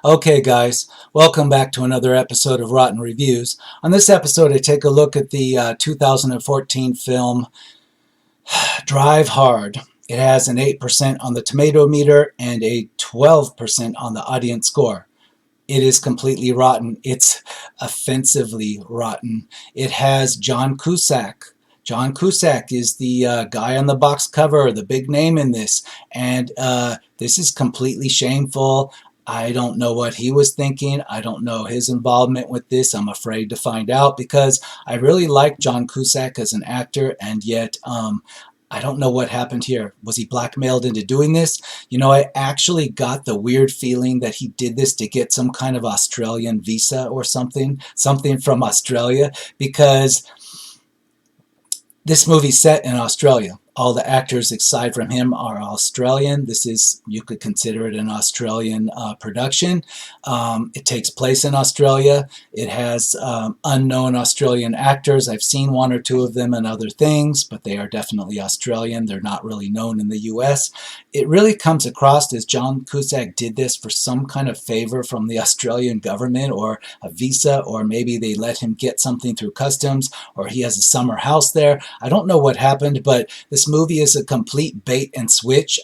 Okay, guys, welcome back to another episode of Rotten Reviews. On this episode, I take a look at the 2014 film Drive Hard. It has an 8% on the tomato meter and a 12% on the audience score. It is completely rotten. It's offensively rotten. It has John Cusack. John Cusack is the guy on the box cover, the big name in this, and this is completely shameful. I don't know what he was thinking. I don't know his involvement with this. I'm afraid to find out because I really like John Cusack as an actor, and yet I don't know what happened here. Was he blackmailed into doing this? You know, I actually got the weird feeling that he did this to get some kind of Australian visa or something from Australia, because this movie's set in Australia. All the actors aside from him are Australian. This is, you could consider it an Australian production. It takes place in Australia. It has unknown Australian actors. I've seen one or two of them in other things, but they are definitely Australian. They're not really known in the US. It really comes across as John Cusack did this for some kind of favor from the Australian government, or a visa, or maybe they let him get something through customs, or he has a summer house there. I don't know what happened, but this movie is a complete bait and switch.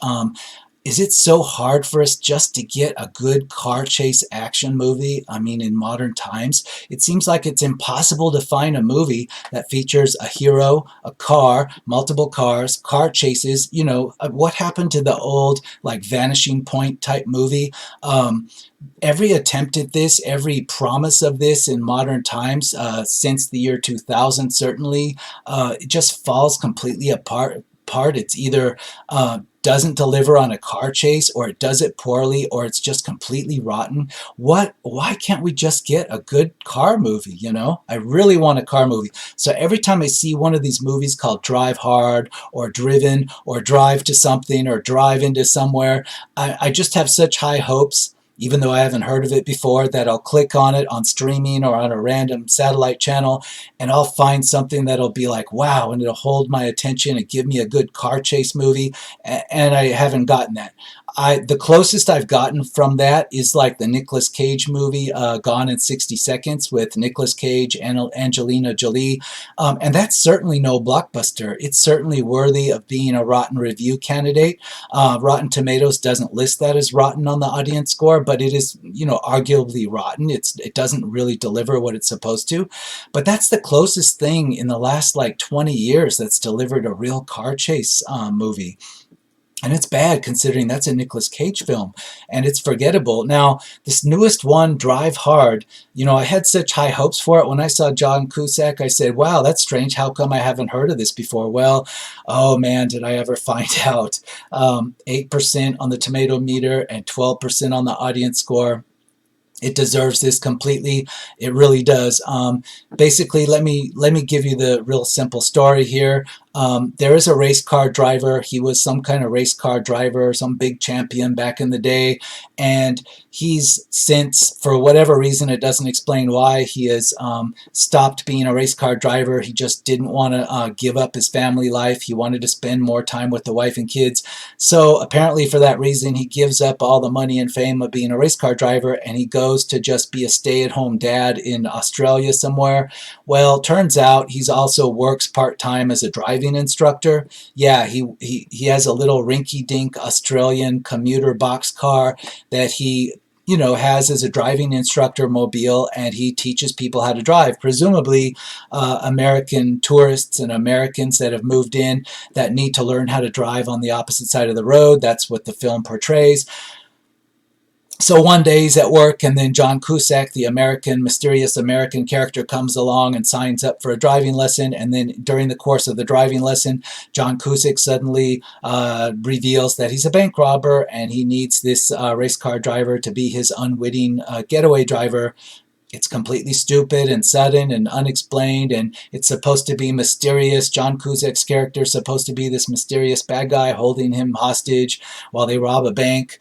Is it so hard for us just to get a good car chase action movie? I mean, in modern times, it seems like it's impossible to find a movie that features a hero, a car, multiple cars, car chases. You know, what happened to the old, like, Vanishing Point type movie? Every attempt at this, every promise of this in modern times, since the year 2000, certainly, it just falls completely apart. It's either doesn't deliver on a car chase, or it does it poorly, or it's just completely rotten. Why can't we just get a good car movie, you know? I really want a car movie. So every time I see one of these movies called Drive Hard, or Driven, or Drive to something, or Drive into somewhere, I just have such high hopes, even though I haven't heard of it before, that I'll click on it on streaming or on a random satellite channel, and I'll find something that'll be like, wow, and it'll hold my attention and give me a good car chase movie, and I haven't gotten that. The closest I've gotten from that is like the Nicolas Cage movie, Gone in 60 Seconds, with Nicolas Cage and Angelina Jolie, and that's certainly no blockbuster. It's certainly worthy of being a Rotten Review candidate. Rotten Tomatoes doesn't list that as rotten on the audience score, but it is, you know, arguably rotten. It doesn't really deliver what it's supposed to. But that's the closest thing in the last like 20 years that's delivered a real car chase movie. And it's bad considering that's a Nicolas Cage film, and it's forgettable. Now, this newest one, Drive Hard, you know, I had such high hopes for it. When I saw John Cusack, I said, wow, that's strange. How come I haven't heard of this before? Well, oh man, did I ever find out. 8% on the tomato meter and 12% on the audience score. It deserves this completely. It really does. Basically, let me give you the real simple story here. There is a race car driver. He was some kind of race car driver, some big champion back in the day, and he's since, for whatever reason, it doesn't explain why, he has stopped being a race car driver. He just didn't want to give up his family life. He wanted to spend more time with the wife and kids. So apparently for that reason, he gives up all the money and fame of being a race car driver, and he goes to just be a stay-at-home dad in Australia somewhere. Well, turns out he's also works part-time as a driving instructor. Yeah, he has a little rinky-dink Australian commuter box car that he, you know, has as a driving instructor mobile, and he teaches people how to drive, presumably American tourists and Americans that have moved in that need to learn how to drive on the opposite side of the road. That's what the film portrays. So one day he's at work, and then John Cusack, the mysterious American character, comes along and signs up for a driving lesson. And then during the course of the driving lesson, John Cusack suddenly reveals that he's a bank robber, and he needs this race car driver to be his unwitting getaway driver. It's completely stupid and sudden and unexplained, and it's supposed to be mysterious. John Cusack's character is supposed to be this mysterious bad guy holding him hostage while they rob a bank.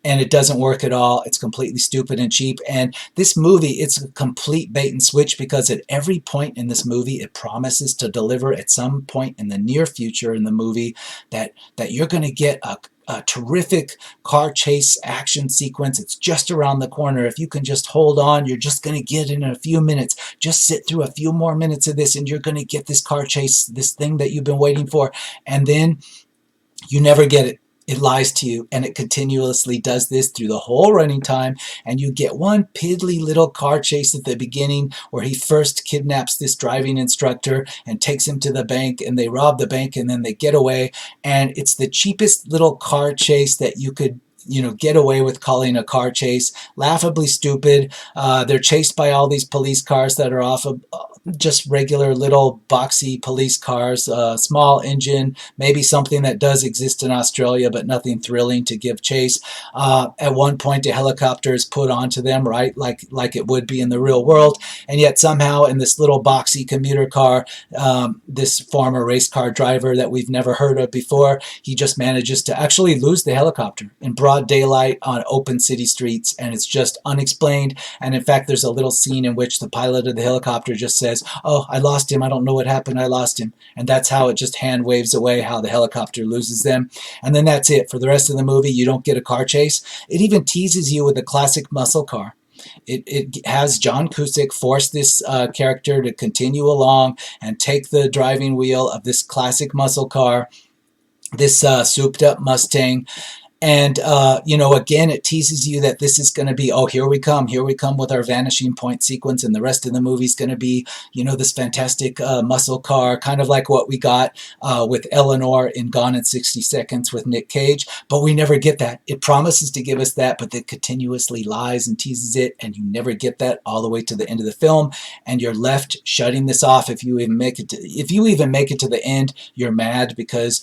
And it doesn't work at all. It's completely stupid and cheap. And this movie, it's a complete bait and switch, because at every point in this movie, it promises to deliver at some point in the near future in the movie that you're going to get a terrific car chase action sequence. It's just around the corner. If you can just hold on, you're just going to get in a few minutes. Just sit through a few more minutes of this and you're going to get this car chase, this thing that you've been waiting for. And then you never get it. It lies to you, and it continuously does this through the whole running time, and you get one piddly little car chase at the beginning where he first kidnaps this driving instructor and takes him to the bank, and they rob the bank, and then they get away, and it's the cheapest little car chase that you could get away with calling a car chase. Laughably stupid. They're chased by all these police cars that are off of just regular little boxy police cars, small engine, maybe something that does exist in Australia, but nothing thrilling to give chase. At one point, a helicopter is put onto them, right, like it would be in the real world, and yet somehow in this little boxy commuter car, this former race car driver that we've never heard of before, he just manages to actually lose the helicopter in broad daylight on open city streets, and it's just unexplained. And in fact, there's a little scene in which the pilot of the helicopter just says, "Oh, I lost him. I don't know what happened. I lost him." And that's how it just hand waves away how the helicopter loses them. And then that's it. For the rest of the movie, you don't get a car chase. It even teases you with a classic muscle car. It has John Cusack force this character to continue along and take the driving wheel of this classic muscle car, this souped up Mustang. And, again, it teases you that this is going to be, oh, here we come with our vanishing point sequence, and the rest of the movie is going to be, this fantastic muscle car, kind of like what we got with Eleanor in Gone in 60 Seconds with Nick Cage, but we never get that. It promises to give us that, but it continuously lies and teases it, and you never get that all the way to the end of the film, and you're left shutting this off. If you even make it to the end, you're mad, because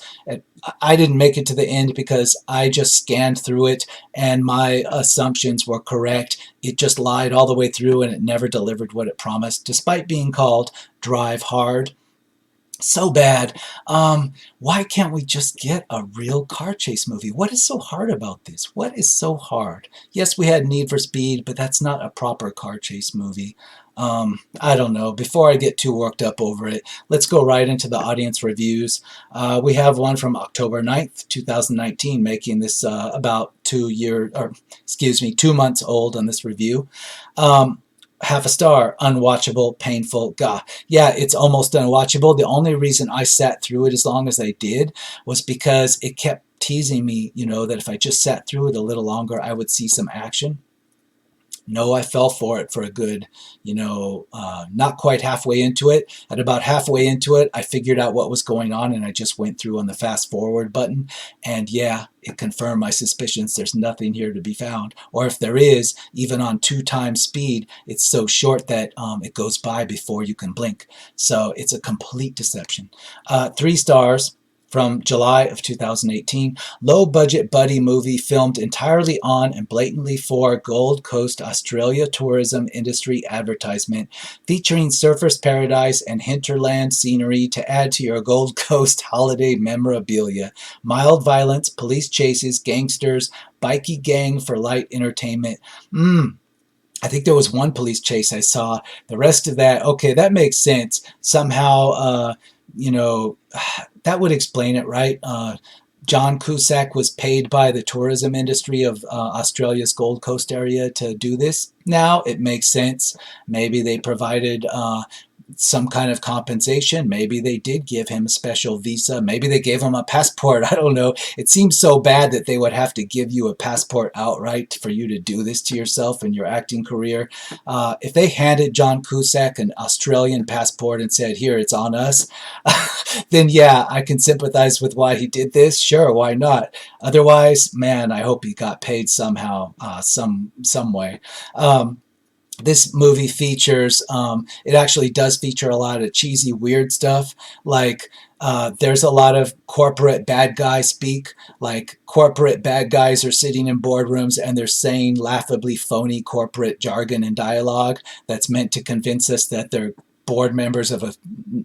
I didn't make it to the end because I just scanned through it and my assumptions were correct. It just lied all the way through, and it never delivered what it promised, despite being called Drive Hard. So bad. Why can't we just get a real car chase movie? What is so hard about this? What is so hard? Yes, we had Need for Speed, but that's not a proper car chase movie. I don't know. Before I get too worked up over it, let's go right into the audience reviews. We have one from October 9th, 2019, making this about 2 months old on this review. Half a star, unwatchable, painful. God, yeah, it's almost unwatchable. The only reason I sat through it as long as I did was because it kept teasing me, that if I just sat through it a little longer, I would see some action. No, I fell for it for a good, not quite halfway into it. At about halfway into it, I figured out what was going on, and I just went through on the fast forward button. And yeah, it confirmed my suspicions. There's nothing here to be found. Or if there is, even on 2x speed, it's so short that it goes by before you can blink. So it's a complete deception. 3 stars. From July of 2018, low-budget buddy movie filmed entirely on and blatantly for Gold Coast, Australia tourism industry advertisement, featuring surfers' paradise and hinterland scenery to add to your Gold Coast holiday memorabilia. Mild violence, police chases, gangsters, bikie gang for light entertainment. I think there was one police chase I saw. The rest of that, okay, that makes sense. Somehow, that would explain it, right? John Cusack was paid by the tourism industry of Australia's Gold Coast area to do this. Now it makes sense. Maybe they provided some kind of compensation. Maybe they did give him a special visa. Maybe they gave him a passport. I don't know. It seems so bad that they would have to give you a passport outright for you to do this to yourself in your acting career. If they handed John Cusack an Australian passport and said, "Here, it's on us," then yeah, I can sympathize with why he did this. Sure, why not? Otherwise, man, I hope he got paid somehow, some way. This movie features, it actually does feature a lot of cheesy, weird stuff. Like, there's a lot of corporate bad guy speak. Like, corporate bad guys are sitting in boardrooms and they're saying laughably phony corporate jargon and dialogue that's meant to convince us that they're board members of a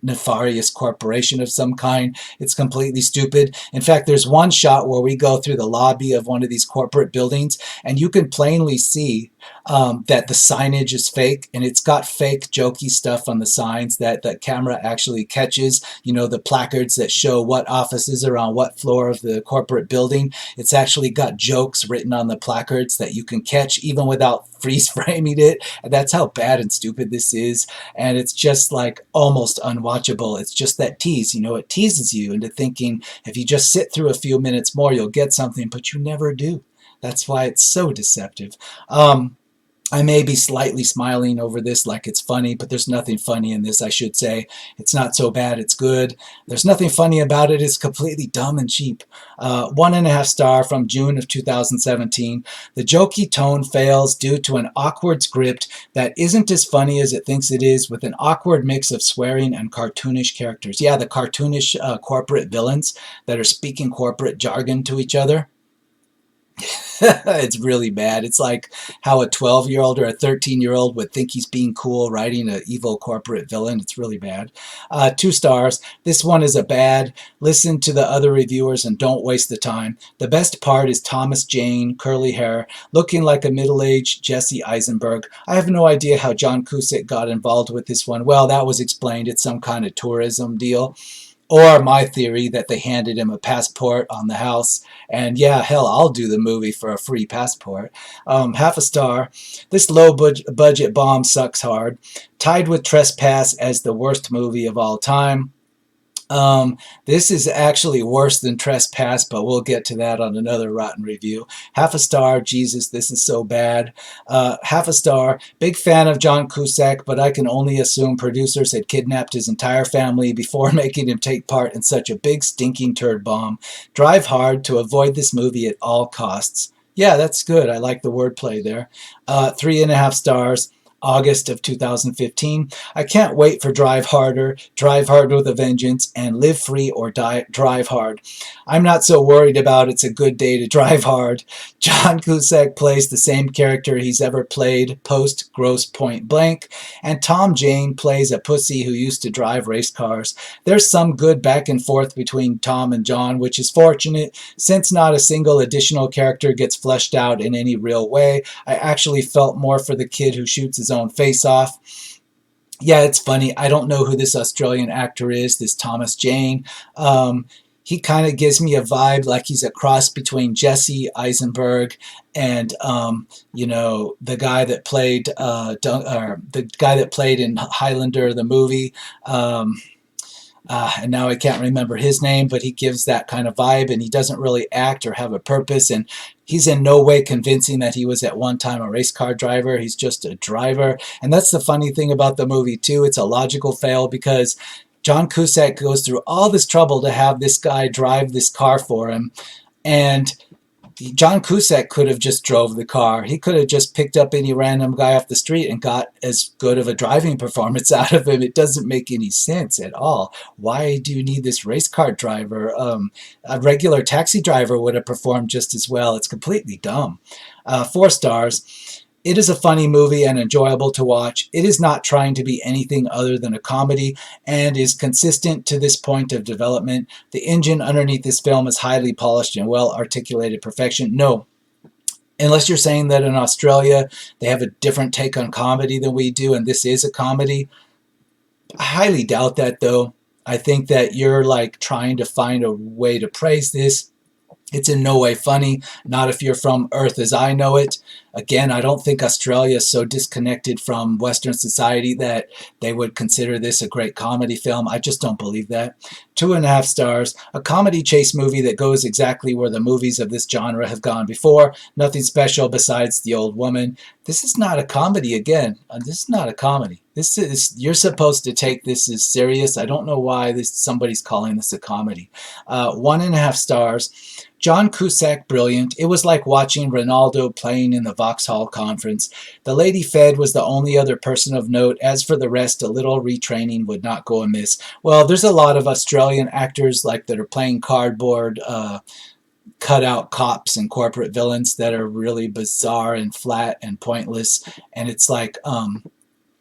nefarious corporation of some kind. It's completely stupid. In fact, there's one shot where we go through the lobby of one of these corporate buildings, and you can plainly see that the signage is fake, and it's got fake jokey stuff on the signs that the camera actually catches. You know, the placards that show what offices are on what floor of the corporate building. It's actually got jokes written on the placards that you can catch even without freeze framing it. And that's how bad and stupid this is. And it's just like almost unwatchable. It's just that tease, you know, it teases you into thinking if you just sit through a few minutes more, you'll get something, but you never do. That's why it's so deceptive. I may be slightly smiling over this like it's funny, but there's nothing funny in this, I should say. It's not so bad, it's good. There's nothing funny about it. It's completely dumb and cheap. 1.5 star from June of 2017. The jokey tone fails due to an awkward script that isn't as funny as it thinks it is, with an awkward mix of swearing and cartoonish characters. Yeah, the cartoonish corporate villains that are speaking corporate jargon to each other. It's really bad. It's like how a 12-year-old or a 13-year-old would think he's being cool writing an evil corporate villain. It's really bad. 2 stars. This one is a bad. Listen to the other reviewers and don't waste the time. The best part is Thomas Jane, curly hair, looking like a middle-aged Jesse Eisenberg. I have no idea how John Cusack got involved with this one. Well, that was explained. It's some kind of tourism deal. Or my theory that they handed him a passport on the house. And yeah, hell, I'll do the movie for a free passport. 0.5 star. This low-budget bomb sucks hard. Tied with Trespass as the worst movie of all time. This is actually worse than Trespass, but we'll get to that on another rotten review. 0.5 star. Jesus, this is so bad. 0.5 star. Big fan of John Cusack, but I can only assume producers had kidnapped his entire family before making him take part in such a big stinking turd bomb. Drive hard to avoid this movie at all costs. Yeah, that's good. I like the wordplay there. 3.5 stars. August of 2015. I can't wait for Drive Harder, Drive Hard with a Vengeance, and Live Free or Die, Drive Hard. I'm not so worried about It's a Good Day to Drive Hard. John Cusack plays the same character he's ever played post Grosse Pointe Blank, and Tom Jane plays a pussy who used to drive race cars. There's some good back and forth between Tom and John, which is fortunate since not a single additional character gets fleshed out in any real way. I actually felt more for the kid who shoots his own face off. Yeah, it's funny. I don't know who this Australian actor is, this Thomas Jane. He kind of gives me a vibe like he's a cross between Jesse Eisenberg and you know, the guy that played in Highlander the movie. And now I can't remember his name, but he gives that kind of vibe, and he doesn't really act or have a purpose, and he's in no way convincing that he was at one time a race car driver. He's just a driver. And that's the funny thing about the movie, too. It's a logical fail because John Cusack goes through all this trouble to have this guy drive this car for him, and John Cusack could have just drove the car. He could have just picked up any random guy off the street and got as good of a driving performance out of him. It doesn't make any sense at all. Why do you need this race car driver? A regular taxi driver would have performed just as well. It's completely dumb. 4 stars. It is a funny movie and enjoyable to watch. It is not trying to be anything other than a comedy and is consistent to this point of development. The engine underneath this film is highly polished and well-articulated perfection. No, unless you're saying that in Australia they have a different take on comedy than we do and this is a comedy. I highly doubt that, though. I think that you're like trying to find a way to praise this. It's in no way funny, not if you're from Earth as I know it. Again, I don't think Australia is so disconnected from Western society that they would consider this a great comedy film. I just don't believe that. 2.5 stars. A comedy chase movie that goes exactly where the movies of this genre have gone before. Nothing special besides the old woman. This is not a comedy again. This is not a comedy. This is, you're supposed to take this as serious. I don't know why somebody's calling this a comedy. 1.5 stars. John Cusack, brilliant. It was like watching Ronaldo playing in the Vauxhall Conference. The Lady Fed was the only other person of note. As for the rest, a little retraining would not go amiss. Well, there's a lot of Australian actors like that are playing cardboard, cutout cops and corporate villains that are really bizarre and flat and pointless. And it's like,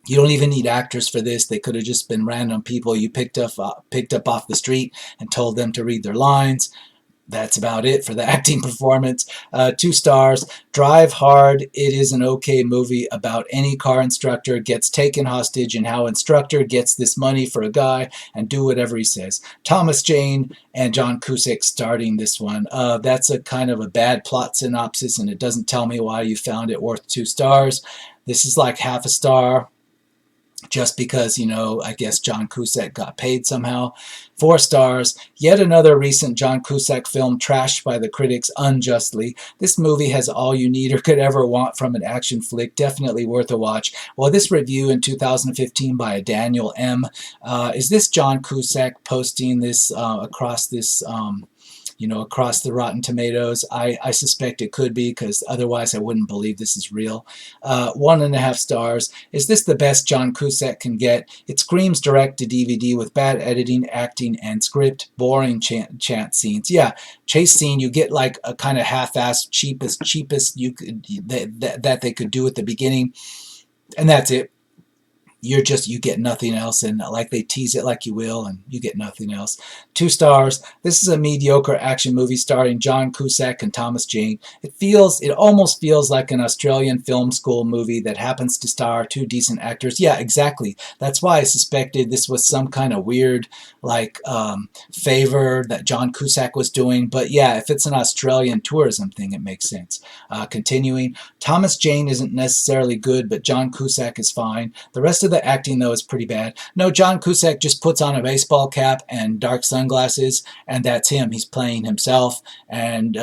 You don't even need actors for this. They could have just been random people you picked up off the street and told them to read their lines. That's about it for the acting performance. 2 stars. Drive Hard. It is an okay movie about any car instructor gets taken hostage and how instructor gets this money for a guy and do whatever he says. Thomas Jane and John Cusack starting this one. That's a kind of a bad plot synopsis, and it doesn't tell me why you found it worth 2 stars. This is like half a star, just because, I guess John Cusack got paid somehow. 4 stars. Yet another recent John Cusack film trashed by the critics unjustly. This movie has all you need or could ever want from an action flick. Definitely worth a watch. Well, this review in 2015 by a Daniel M. Is this John Cusack posting this across this across the Rotten Tomatoes? I suspect it could be, because otherwise I wouldn't believe this is real. 1.5 stars. Is this the best John Cusack can get? It screams direct to DVD with bad editing, acting, and script. Boring chant scenes. Yeah, chase scene, you get like a kind of half-assed, cheapest you could that they could do at the beginning, and that's it. You get nothing else, and like they tease it like you will, and you get nothing else. 2 stars. This is a mediocre action movie starring John Cusack and Thomas Jane. It almost feels like an Australian film school movie that happens to star 2 decent actors. Yeah, exactly. That's why I suspected this was some kind of weird favor that John Cusack was doing. But yeah, if it's an Australian tourism thing, it makes sense. Continuing. Thomas Jane isn't necessarily good, but John Cusack is fine. The rest of the acting, though, is pretty bad. No, John Cusack just puts on a baseball cap and dark sunglasses, and that's him. He's playing himself, and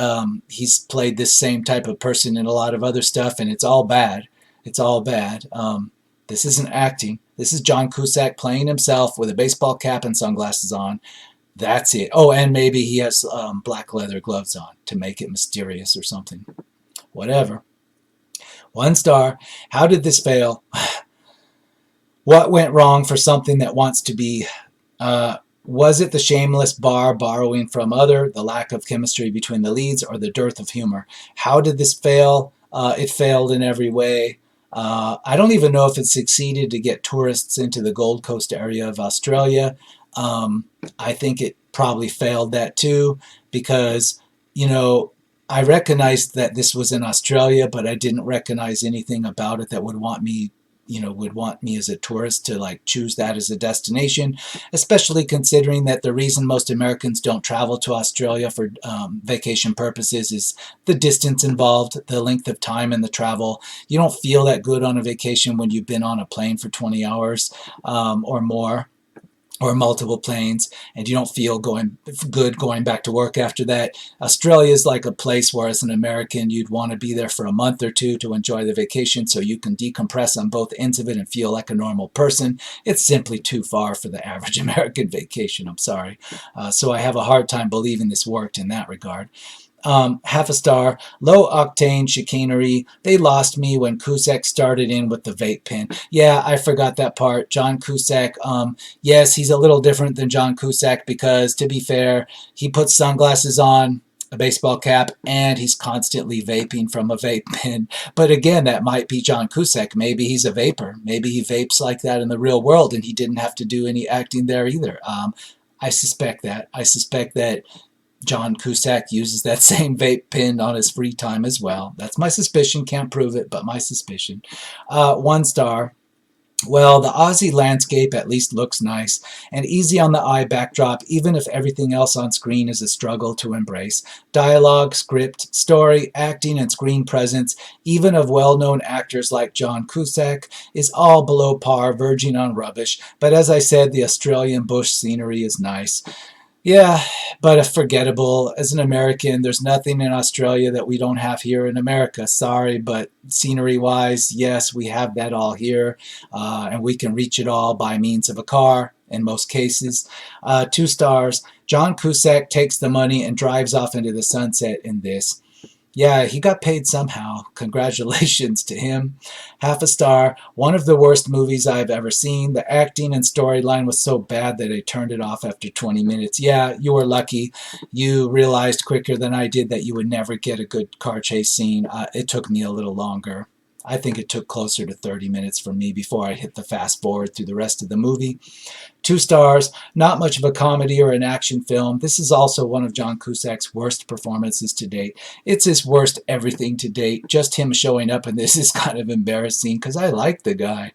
he's played this same type of person in a lot of other stuff, and it's all bad. It's all bad. This isn't acting. This is John Cusack playing himself with a baseball cap and sunglasses on. That's it. Oh, and maybe he has black leather gloves on to make it mysterious or something. Whatever. 1 star. How did this fail? What went wrong for something that wants to be? Was it the shameless borrowing from other, the lack of chemistry between the leads, or the dearth of humor? How did this fail? It failed in every way. I don't even know if it succeeded to get tourists into the Gold Coast area of Australia. I think it probably failed that too, because, I recognized that this was in Australia, but I didn't recognize anything about it that would want me as a tourist to choose that as a destination, especially considering that the reason most Americans don't travel to Australia for vacation purposes is the distance involved, the length of time in the travel. You don't feel that good on a vacation when you've been on a plane for 20 hours or more, or multiple planes, and you don't feel good going back to work after that. Australia is like a place where, as an American, you'd want to be there for a month or two to enjoy the vacation so you can decompress on both ends of it and feel like a normal person. It's simply too far for the average American vacation. I'm sorry. So I have a hard time believing this worked in that regard. 1/2 star. Low octane chicanery. They lost me when Cusack started in with the vape pen. Yeah, I forgot that part. John Cusack, yes, he's a little different than John Cusack because, to be fair, he puts sunglasses on, a baseball cap, and he's constantly vaping from a vape pen. But again, that might be John Cusack. Maybe he's a vapor. Maybe he vapes like that in the real world and he didn't have to do any acting there either. I suspect that. I suspect that John Cusack uses that same vape pen on his free time as well. That's my suspicion. Can't prove it, but my suspicion. 1 star. Well, the Aussie landscape at least looks nice, and easy on the eye backdrop, even if everything else on screen is a struggle to embrace. Dialogue, script, story, acting, and screen presence, even of well-known actors like John Cusack, is all below par, verging on rubbish. But as I said, the Australian bush scenery is nice. Yeah, but forgettable. As an American, there's nothing in Australia that we don't have here in America. Sorry, but scenery-wise, yes, we have that all here, and we can reach it all by means of a car in most cases. 2 stars. John Cusack takes the money and drives off into the sunset in this. Yeah, he got paid somehow. Congratulations to him. 1/2 star. One of the worst movies I've ever seen. The acting and storyline was so bad that I turned it off after 20 minutes. Yeah, you were lucky. You realized quicker than I did that you would never get a good car chase scene. It took me a little longer. I think it took closer to 30 minutes for me before I hit the fast forward through the rest of the movie. 2 stars, not much of a comedy or an action film. This is also one of John Cusack's worst performances to date. It's his worst everything to date. Just him showing up in this is kind of embarrassing because I like the guy.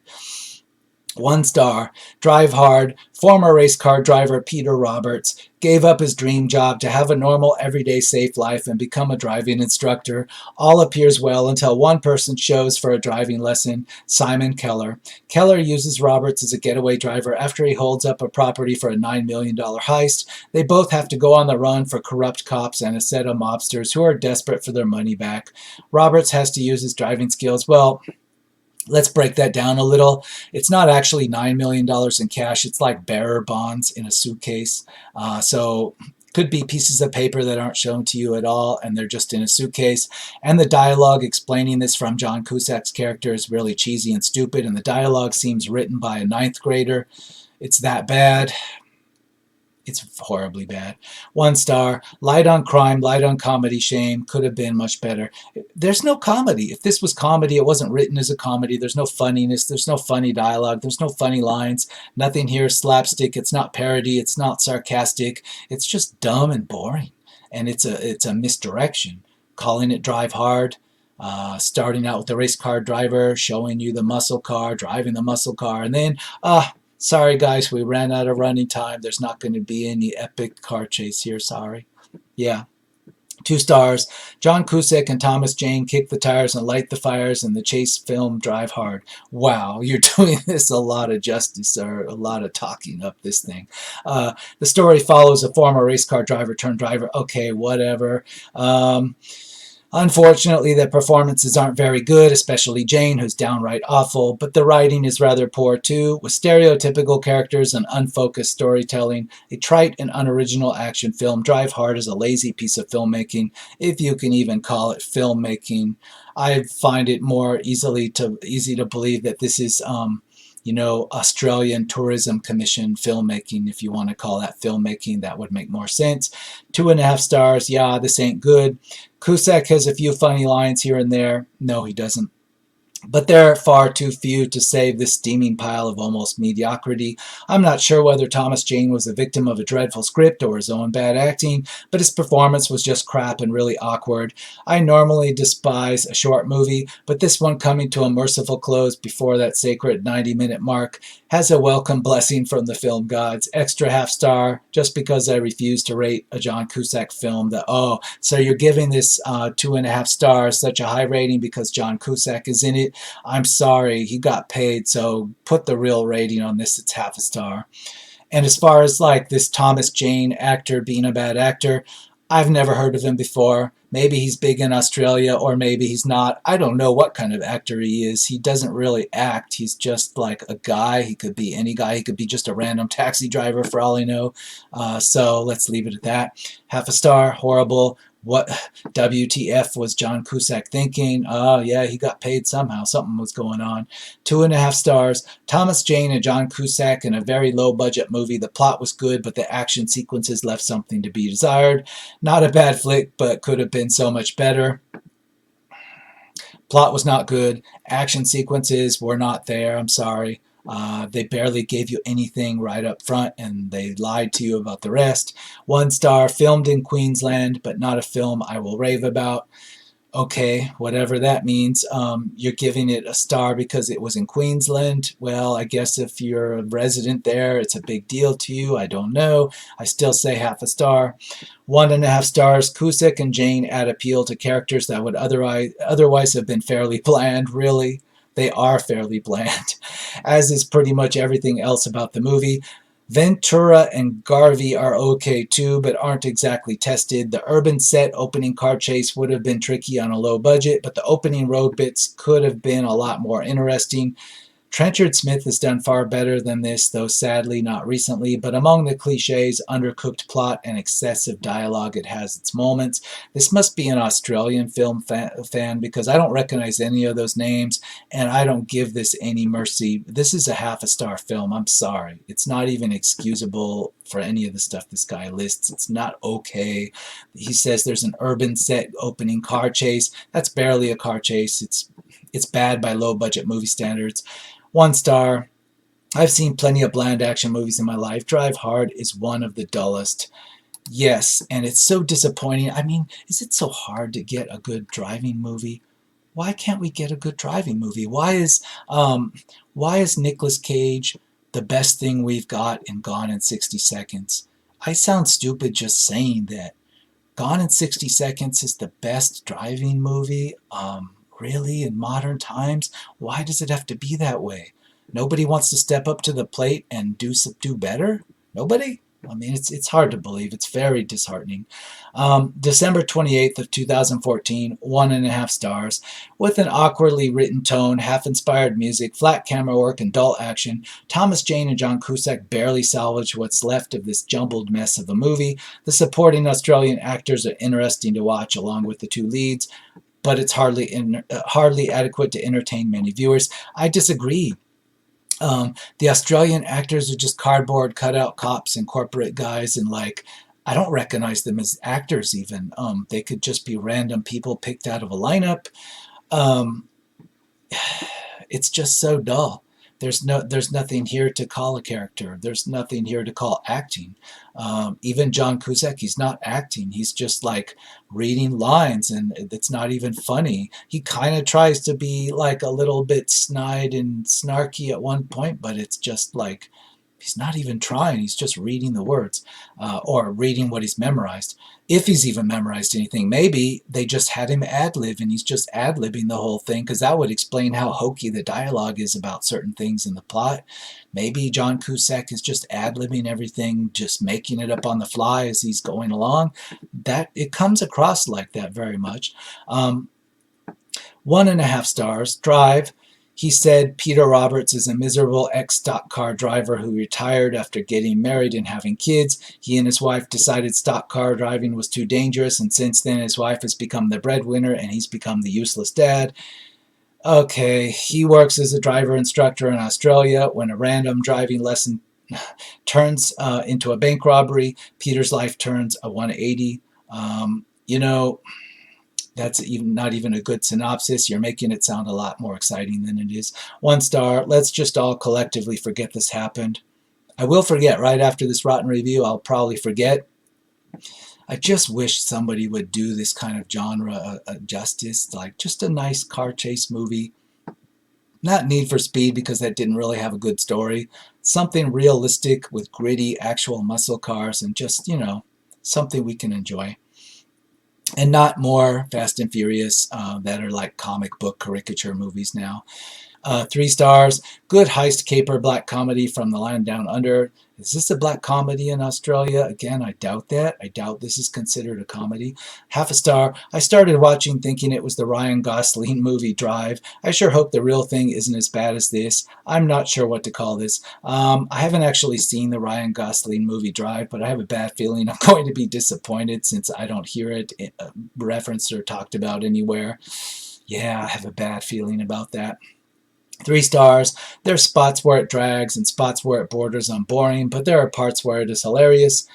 1 star, Drive Hard. Former race car driver Peter Roberts gave up his dream job to have a normal, everyday, safe life and become a driving instructor. All appears well until one person shows for a driving lesson, Simon Keller. Keller uses Roberts as a getaway driver after he holds up a property for a $9 million heist. They both have to go on the run for corrupt cops and a set of mobsters who are desperate for their money back. Roberts has to use his driving skills. Well, let's break that down a little. It's not actually $9 million in cash. It's like bearer bonds in a suitcase. So could be pieces of paper that aren't shown to you at all, and they're just in a suitcase. And the dialogue explaining this from John Cusack's character is really cheesy and stupid, and the dialogue seems written by a 9th grader. It's that bad. It's horribly bad. 1 star, light on crime, light on comedy, shame. Could have been much better. There's no comedy. If this was comedy, it wasn't written as a comedy. There's no funniness. There's no funny dialogue. There's no funny lines. Nothing here is slapstick. It's not parody. It's not sarcastic. It's just dumb and boring. And it's a misdirection. Calling it Drive Hard, starting out with the race car driver, showing you the muscle car, driving the muscle car, and then, sorry guys, we ran out of running time. There's not going to be any epic car chase here, sorry. Yeah. 2 stars, John Cusack and Thomas Jane kick the tires and light the fires in the chase film Drive Hard. Wow, you're doing this a lot of justice, or a lot of talking up this thing. The story follows a former race car driver turned driver. Okay, whatever. Unfortunately, the performances aren't very good, especially Jane, who's downright awful, but the writing is rather poor too, with stereotypical characters and unfocused storytelling. A trite and unoriginal action film, Drive Hard is a lazy piece of filmmaking, if you can even call it filmmaking. I find it more easy to believe that this is Australian Tourism Commission filmmaking. If you want to call that filmmaking, that would make more sense. 2.5 stars. Yeah, this ain't good. Cusack has a few funny lines here and there. No, he doesn't. But there are far too few to save this steaming pile of almost mediocrity. I'm not sure whether Thomas Jane was a victim of a dreadful script or his own bad acting, but his performance was just crap and really awkward. I normally despise a short movie, but this one, coming to a merciful close before that sacred 90-minute mark, has a welcome blessing from the film gods. Extra half star, just because I refuse to rate a John Cusack film. So you're giving this 2.5 stars such a high rating because John Cusack is in it? I'm sorry, he got paid, so put the real rating on this. It's half a star. And as far as like this Thomas Jane actor being a bad actor, I've never heard of him before. Maybe he's big in Australia, or maybe he's not. I don't know what kind of actor he is. He doesn't really act. He's just like a guy. He could be any guy. He could be just a random taxi driver for all I know. So let's leave it at that. Half a star, horrible. What WTF was John Cusack thinking? Oh, yeah, he got paid somehow. Something was going on. 2.5 stars. Thomas Jane and John Cusack in a very low-budget movie. The plot was good, but the action sequences left something to be desired. Not a bad flick, but could have been so much better. Plot was not good. Action sequences were not there. I'm sorry. They barely gave you anything right up front, and they lied to you about the rest. 1 star, filmed in Queensland, but not a film I will rave about. Okay, whatever that means. You're giving it a star because it was in Queensland. Well, I guess if you're a resident there, it's a big deal to you. I don't know. I still say half a star. 1.5 stars. Cusack and Jane add appeal to characters that would otherwise have been fairly bland, really. They are fairly bland, as is pretty much everything else about the movie. Ventura and Garvey are okay too, but aren't exactly tested. The urban set opening car chase would have been tricky on a low budget, but the opening road bits could have been a lot more interesting. Trenchard Smith has done far better than this, though sadly not recently, but among the cliches, undercooked plot, and excessive dialogue, it has its moments. This must be an Australian film fan because I don't recognize any of those names, and I don't give this any mercy. This is a half a star film. I'm sorry. It's not even excusable for any of the stuff this guy lists. It's not okay. He says there's an urban set opening car chase. That's barely a car chase. It's bad by low budget movie standards. 1 star. I've seen plenty of bland action movies in my life. Drive Hard is one of the dullest. Yes, and it's so disappointing. I mean, is it so hard to get a good driving movie? Why can't we get a good driving movie? Why is Nicolas Cage the best thing we've got in Gone in 60 Seconds? I sound stupid just saying that. Gone in 60 Seconds is the best driving movie? Really, in modern times? Why does it have to be that way? Nobody wants to step up to the plate and do better? Nobody? I mean, it's hard to believe. It's very disheartening. December 28th of 2014, 1.5 stars. With an awkwardly written tone, half-inspired music, flat camera work, and dull action, Thomas Jane and John Cusack barely salvage what's left of this jumbled mess of a movie. The supporting Australian actors are interesting to watch along with the two leads, but it's hardly adequate to entertain many viewers. I disagree. The Australian actors are just cardboard cutout cops and corporate guys, and like, I don't recognize them as actors even. They could just be random people picked out of a lineup. Um, it's just so dull. There's nothing here to call a character. There's nothing here to call acting. Even John Cusack, he's not acting. He's just like reading lines, and it's not even funny. He kind of tries to be like a little bit snide and snarky at one point, but it's just like he's not even trying. He's just reading the words, or reading what he's memorized. If he's even memorized anything, maybe they just had him ad-lib and he's just ad-libbing the whole thing, because that would explain how hokey the dialogue is about certain things in the plot. Maybe John Cusack is just ad-libbing everything, just making it up on the fly as he's going along. That it comes across like that very much. 1.5 stars. Drive. He said Peter Roberts is a miserable ex-stock car driver who retired after getting married and having kids. He and his wife decided stock car driving was too dangerous, and since then his wife has become the breadwinner and he's become the useless dad. Okay, he works as a driver instructor in Australia. When a random driving lesson turns into a bank robbery, Peter's life turns a 180. You know, that's not even a good synopsis. You're making it sound a lot more exciting than it is. 1 star. Let's just all collectively forget this happened. I will forget right after this rotten review. I'll probably forget. I just wish somebody would do this kind of genre justice, like just a nice car chase movie. Not Need for Speed, because that didn't really have a good story. Something realistic with gritty, actual muscle cars, and just, you know, something we can enjoy. And not more Fast and Furious that are like comic book caricature movies now. 3 stars. Good heist caper black comedy from the land down under. Is this a black comedy in Australia? Again, I doubt that. I doubt this is considered a comedy. 0.5 star. I started watching thinking it was the Ryan Gosling movie Drive. I sure hope the real thing isn't as bad as this. I'm not sure what to call this. I haven't actually seen the Ryan Gosling movie Drive, but I have a bad feeling I'm going to be disappointed since I don't hear it referenced or talked about anywhere. Yeah, I have a bad feeling about that. 3 stars. There's spots where it drags and spots where it borders on boring, but there are parts where it is hilarious.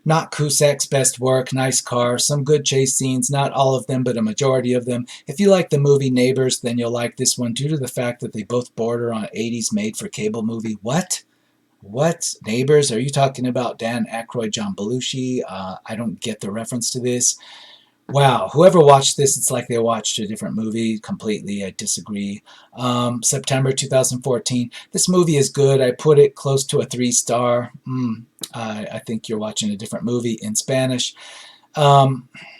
Not Cusack's best work. Nice car. Some good chase scenes. Not all of them, but a majority of them. If you like the movie Neighbors, then you'll like this one due to the fact that they both border on 80s made-for-cable movie. What? What? Neighbors? Are you talking about Dan Aykroyd, John Belushi? I don't get the reference to this. Wow, whoever watched this, it's like they watched a different movie completely. I disagree. September 2014. This movie is good. I put it close to a 3 star. I think you're watching a different movie in Spanish.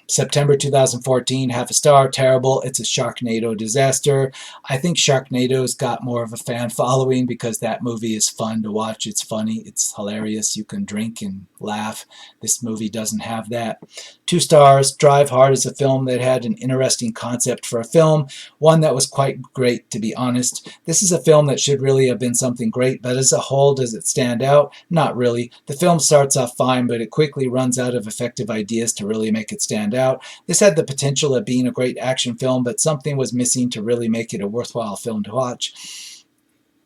September 2014, 0.5 star, terrible. It's a Sharknado disaster. I think Sharknado's got more of a fan following because that movie is fun to watch. It's funny. It's hilarious. You can drink and laugh. This movie doesn't have that. 2 stars. Drive Hard is a film that had an interesting concept for a film, one that was quite great, to be honest. This is a film that should really have been something great, but as a whole, does it stand out? Not really. The film starts off fine, but it quickly runs out of effective ideas to really make it stand out. This had the potential of being a great action film, but something was missing to really make it a worthwhile film to watch.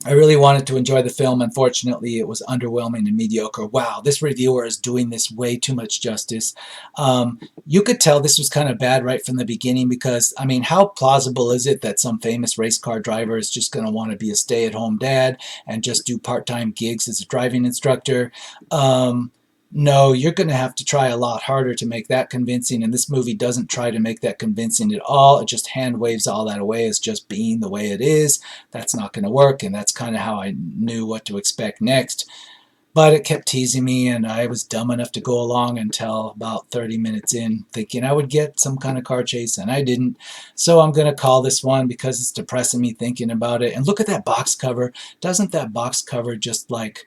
I really wanted to enjoy the film. Unfortunately, it was underwhelming and mediocre. Wow, this reviewer is doing this way too much justice. You could tell this was kind of bad right from the beginning because, I mean, how plausible is it that some famous race car driver is just going to want to be a stay-at-home dad and just do part-time gigs as a driving instructor? No, you're going to have to try a lot harder to make that convincing, and this movie doesn't try to make that convincing at all. It just hand waves all that away as just being the way it is. That's not going to work, and that's kind of how I knew what to expect next. But it kept teasing me, and I was dumb enough to go along until about 30 minutes in, thinking I would get some kind of car chase, and I didn't. So I'm going to call this one because it's depressing me thinking about it. And look at that box cover. Doesn't that box cover just like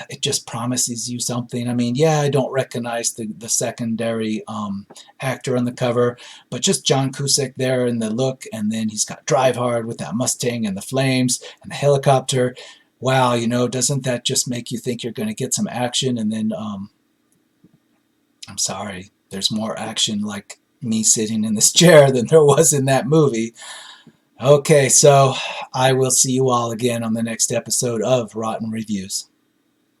it just promises you something? I mean, yeah, I don't recognize the secondary actor on the cover, but just John Cusack there in the look, and then he's got Drive Hard with that Mustang and the flames and the helicopter. Wow, doesn't that just make you think you're going to get some action? And then, I'm sorry, there's more action like me sitting in this chair than there was in that movie. Okay, so I will see you all again on the next episode of Rotten Reviews.